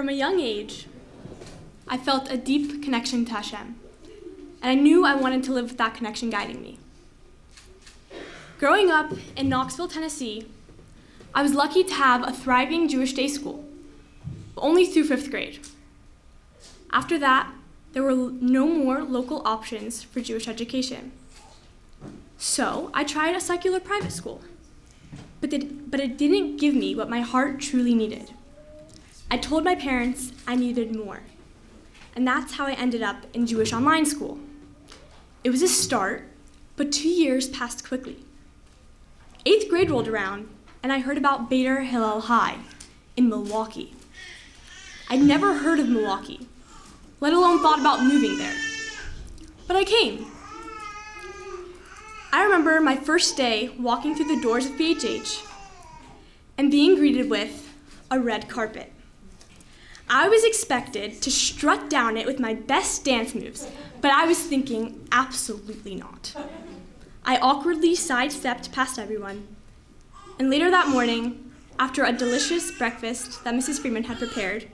From a young age, I felt a deep connection to Hashem, and I knew I wanted to live with that connection guiding me. Growing up in Knoxville, Tennessee, I was lucky to have a thriving Jewish day school, but only through 5th grade. After that, there were no more local options for Jewish education. So I tried a secular private school, but it didn't give me what my heart truly needed. I told my parents I needed more, and that's how I ended up in Jewish online school. It was a start, but 2 years passed quickly. 8th grade rolled around, and I heard about Beitar Hillel High in Milwaukee. I'd never heard of Milwaukee, let alone thought about moving there. But I came. I remember my first day walking through the doors of BHH and being greeted with a red carpet. I was expected to strut down it with my best dance moves, but I was thinking absolutely not. I awkwardly sidestepped past everyone, and later that morning, after a delicious breakfast that Mrs. Freeman had prepared,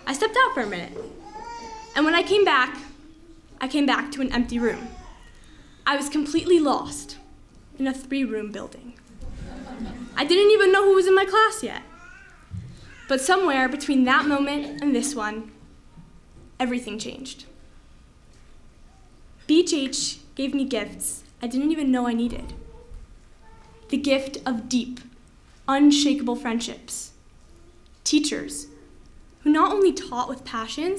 I stepped out for a minute. And when I came back to an empty room. I was completely lost in a 3-room building. I didn't even know who was in my class yet. But somewhere between that moment and this one, everything changed. BHH gave me gifts I didn't even know I needed. The gift of deep, unshakable friendships. Teachers who not only taught with passion,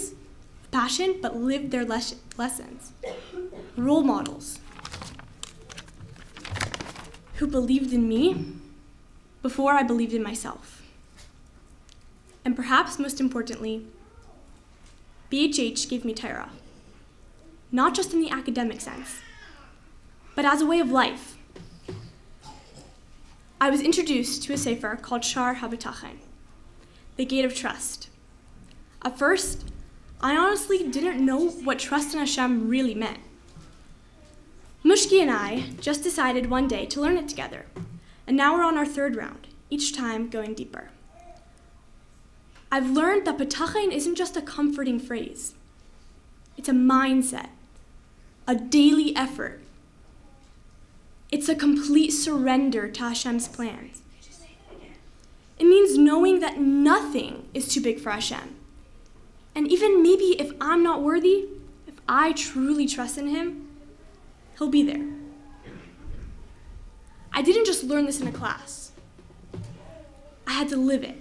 but lived their lessons. Role models who believed in me before I believed in myself. And perhaps most importantly, BHH gave me Torah, not just in the academic sense, but as a way of life. I was introduced to a sefer called Shar HaBitachon, the Gate of Trust. At first, I honestly didn't know what trust in Hashem really meant. Mushki and I just decided one day to learn it together, and now we're on our 3rd round, each time going deeper. I've learned that bitachon isn't just a comforting phrase. It's a mindset, a daily effort. It's a complete surrender to Hashem's plans. It means knowing that nothing is too big for Hashem. And even maybe if I'm not worthy, if I truly trust in Him, He'll be there. I didn't just learn this in a class. I had to live it.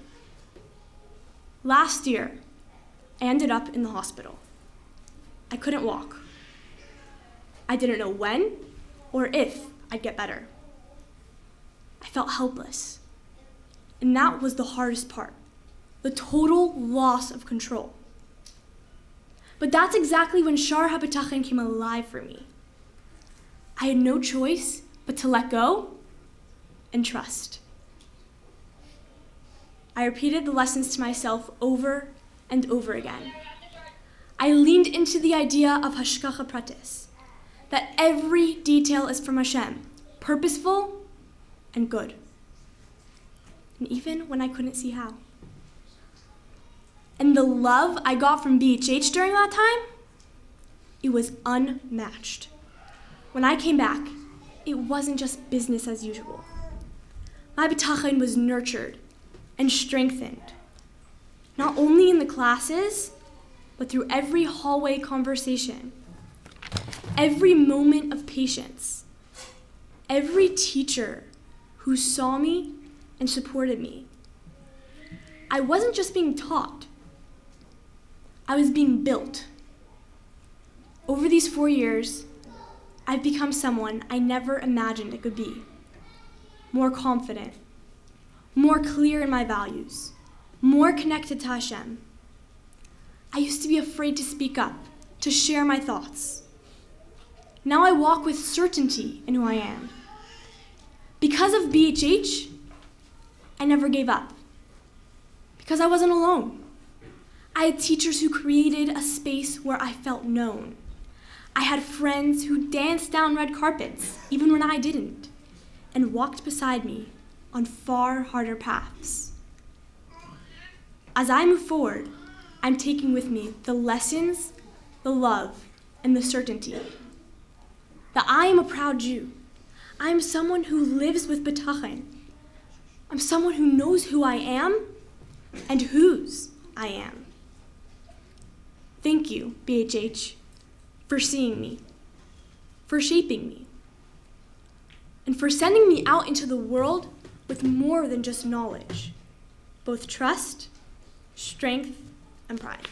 Last year, I ended up in the hospital. I couldn't walk. I didn't know when or if I'd get better. I felt helpless. And that was the hardest part, the total loss of control. But that's exactly when Shar HaBitachon came alive for me. I had no choice but to let go and trust. I repeated the lessons to myself over and over again. I leaned into the idea of hashgacha pratis, that every detail is from Hashem, purposeful and good. And even when I couldn't see how. And the love I got from BHH during that time, it was unmatched. When I came back, it wasn't just business as usual. My bitachon was nurtured and strengthened, not only in the classes, but through every hallway conversation, every moment of patience, every teacher who saw me and supported me. I wasn't just being taught, I was being built. Over these 4 years, I've become someone I never imagined I could be. More confident, more clear in my values, more connected to Hashem. I used to be afraid to speak up, to share my thoughts. Now I walk with certainty in who I am. Because of BHH, I never gave up. Because I wasn't alone. I had teachers who created a space where I felt known. I had friends who danced down red carpets, even when I didn't, and walked beside me on far harder paths. As I move forward, I'm taking with me the lessons, the love, and the certainty that I am a proud Jew. I am someone who lives with bitachon. I'm someone who knows who I am and whose I am. Thank you, BHH, for seeing me, for shaping me, and for sending me out into the world with more than just knowledge, both trust, strength, and pride.